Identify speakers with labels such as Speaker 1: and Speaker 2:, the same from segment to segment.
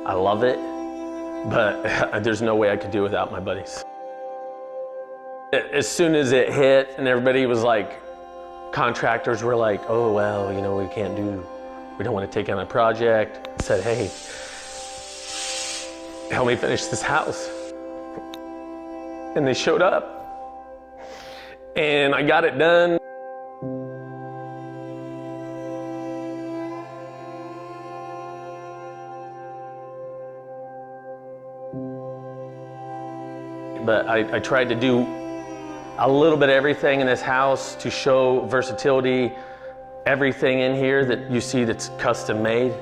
Speaker 1: I love it, but there's no way I could do it without my buddies. As soon as it hit and everybody was like, contractors were like, oh, well, you know, we don't want to take on a project. I said, hey, help me finish this house. And they showed up and I got it done. But I tried to do a little bit of everything in this house to show versatility. Everything in here that you see that's custom made,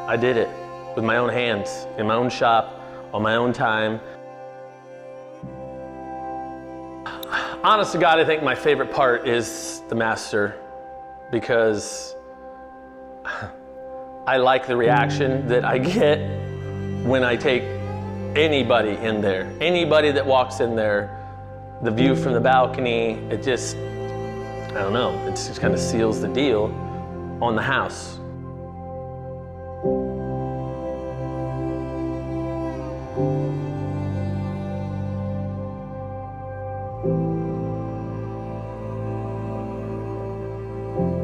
Speaker 1: I did it with my own hands, in my own shop, on my own time. Honest to God, I think my favorite part is the master, because I like the reaction that I get when I take anybody in there. Anybody that walks in there, the view from the balcony, it just, I don't know, it just kind of seals the deal on the house.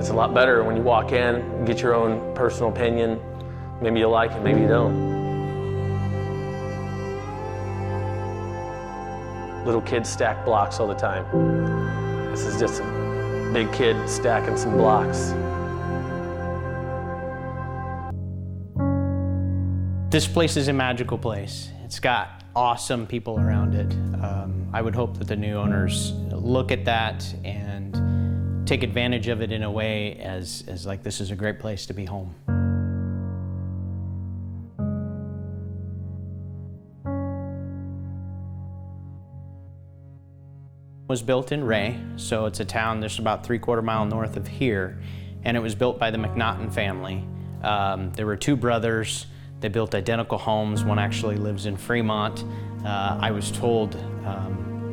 Speaker 1: It's a lot better when you walk in, get your own personal opinion. Maybe you like it, maybe you don't. Little kids stack blocks all the time. This is just a big kid stacking some blocks.
Speaker 2: This place is a magical place. It's got awesome people around it. I would hope that the new owners look at that and take advantage of it in a way as like, this is a great place to be home. Was built in Ray, so it's a town that's about 3/4 mile north of here, and it was built by the McNaughton family. There were two brothers. They built identical homes. One actually lives in Fremont. I was told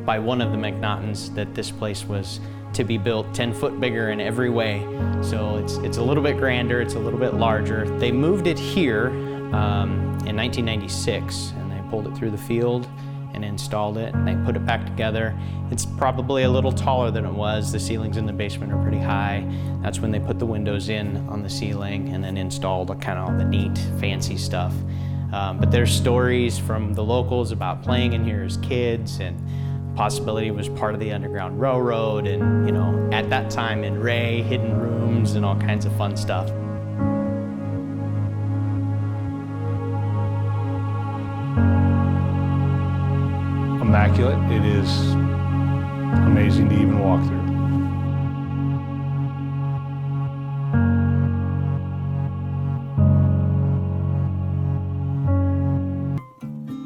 Speaker 2: by one of the McNaughtons that this place was to be built 10 foot bigger in every way. So it's a little bit grander, it's a little bit larger. They moved it here in 1996, and they pulled it through the field and installed it, and they put it back together. It's probably a little taller than it was. The ceilings in the basement are pretty high. That's when they put the windows in on the ceiling and then installed kind of all the neat, fancy stuff. But there's stories from the locals about playing in here as kids, and possibility was part of the Underground Railroad, and, you know, at that time in Ray, hidden rooms and all kinds of fun stuff.
Speaker 3: Immaculate. It is amazing to even walk through.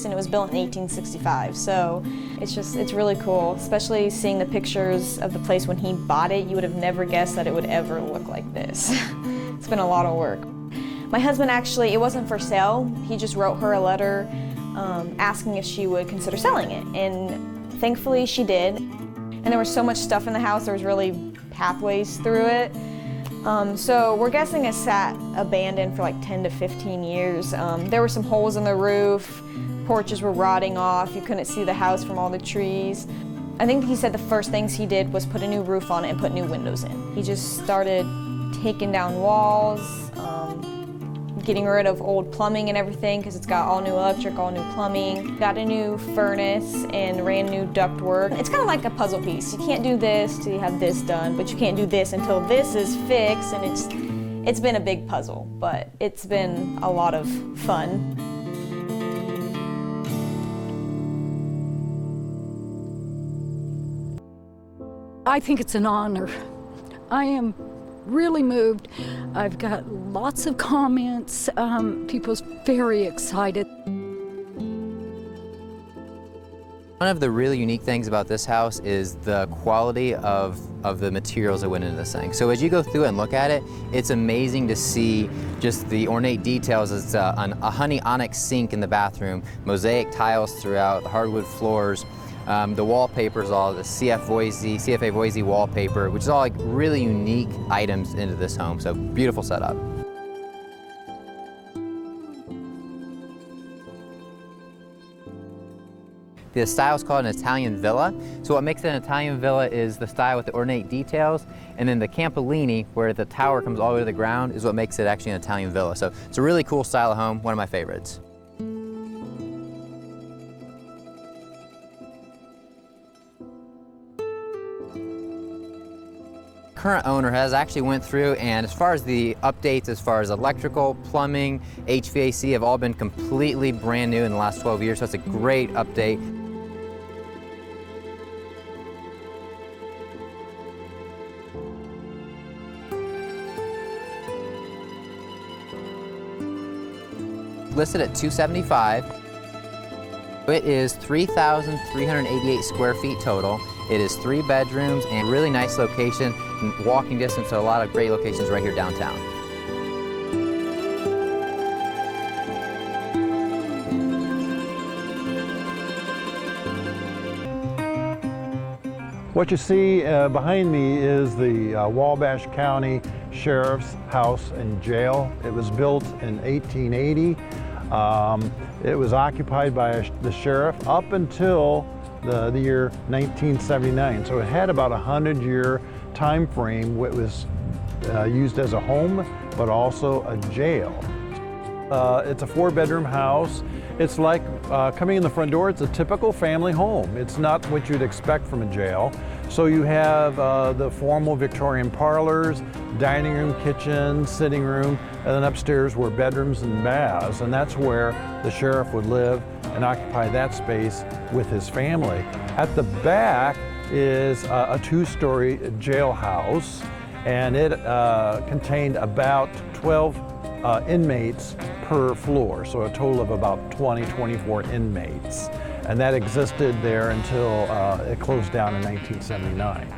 Speaker 4: And it was built in 1865, so it's really cool, especially seeing the pictures of the place when he bought it. You would have never guessed that it would ever look like this. It's been a lot of work. My husband actually, it wasn't for sale. He just wrote her a letter asking if she would consider selling it, and thankfully she did. And there was so much stuff in the house, there was really pathways through it. So we're guessing it sat abandoned for like 10 to 15 years. There were some holes in the roof, porches were rotting off, you couldn't see the house from all the trees. I think he said the first things he did was put a new roof on it and put new windows in. He just started taking down walls, getting rid of old plumbing and everything, because it's got all new electric, all new plumbing. Got a new furnace and ran new ductwork. It's kind of like a puzzle piece. You can't do this till you have this done, but you can't do this until this is fixed, and it's been a big puzzle, but it's been a lot of fun.
Speaker 5: I think it's an honor. I am really moved. I've got lots of comments. People's very excited.
Speaker 6: One of the really unique things about this house is the quality of the materials that went into this thing. So as you go through and look at it, it's amazing to see just the ornate details. It's a honey onyx sink in the bathroom, mosaic tiles throughout, the hardwood floors. The wallpaper is all the CFA Voisey wallpaper, which is all like really unique items into this home. So beautiful setup. The style is called an Italian villa. So what makes it an Italian villa is the style with the ornate details, and then the Campolini, where the tower comes all the way to the ground, is what makes it actually an Italian villa. So it's a really cool style of home, one of my favorites. Current owner has actually went through, and as far as the updates, as far as electrical, plumbing, HVAC have all been completely brand new in the last 12 years, so it's a great update. Listed at $275. It is 3,388 square feet total. It is 3 bedrooms and really nice location, and walking distance to a lot of great locations right here downtown.
Speaker 7: What you see behind me is the Wabash County Sheriff's House and Jail. It was built in 1880. It was occupied by the sheriff up until the year 1979. So it had about a 100-year time frame. It was used as a home, but also a jail. It's a 4-bedroom house. It's like coming in the front door, it's a typical family home. It's not what you'd expect from a jail. So you have the formal Victorian parlors, dining room, kitchen, sitting room, and then upstairs were bedrooms and baths. And that's where the sheriff would live and occupy that space with his family. At the back is a 2-story jailhouse, and it contained about 12 inmates per floor, so a total of about 24 inmates. And that existed there until it closed down in 1979.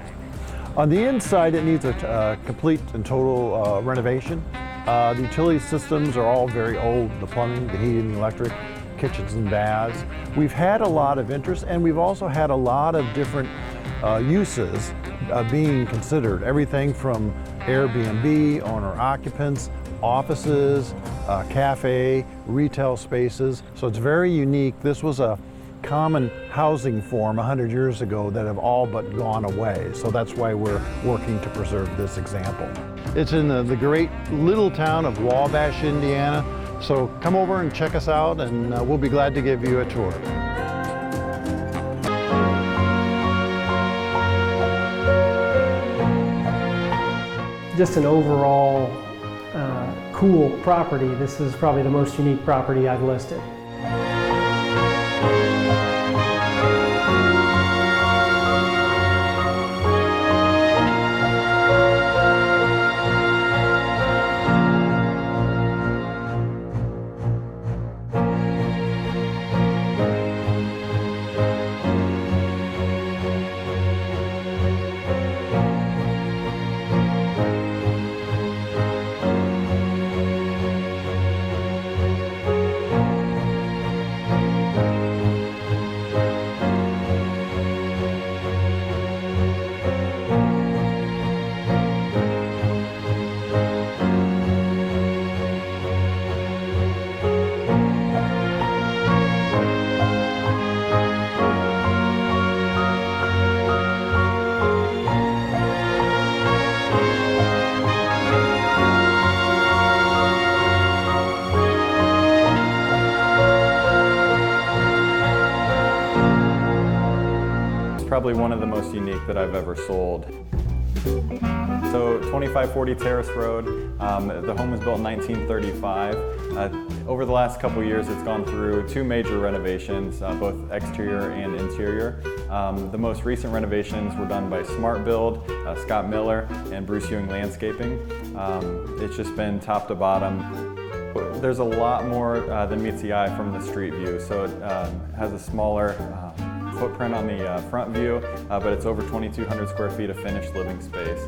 Speaker 7: On the inside, it needs a complete and total renovation. The utility systems are all very old, the plumbing, the heating, the electric, kitchens and baths. We've had a lot of interest, and we've also had a lot of different uses being considered. Everything from Airbnb, owner-occupants, offices, cafe, retail spaces. So it's very unique. This was a common housing form 100 years ago that have all but gone away. So that's why we're working to preserve this example. It's in the great little town of Wabash, Indiana. So come over and check us out, and we'll be glad to give you a tour.
Speaker 8: Just an overall cool property. This is probably the most unique property I've listed.
Speaker 9: Probably one of the most unique that I've ever sold. So 2540 Terrace Road, the home was built in 1935. Over the last couple years, it's gone through 2 major renovations, both exterior and interior. The most recent renovations were done by Smart Build, Scott Miller, and Bruce Ewing Landscaping. It's just been top to bottom. There's a lot more than meets the eye from the street view, so it has a smaller footprint on the front view, but it's over 2,200 square feet of finished living space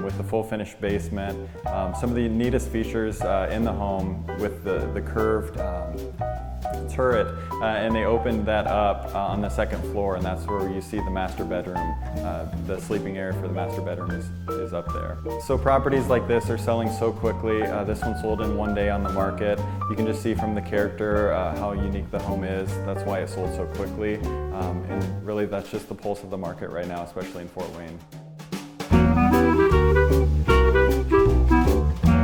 Speaker 9: with the full finished basement. Some of the neatest features in the home with the curved turret, and they opened that up on the second floor, and that's where you see the master bedroom. The sleeping area for the master bedroom is up there. So properties like this are selling so quickly. This one sold in 1 day on the market. You can just see from the character how unique the home is. That's why it sold so quickly. And really that's just the pulse of the market right now, especially in Fort Wayne.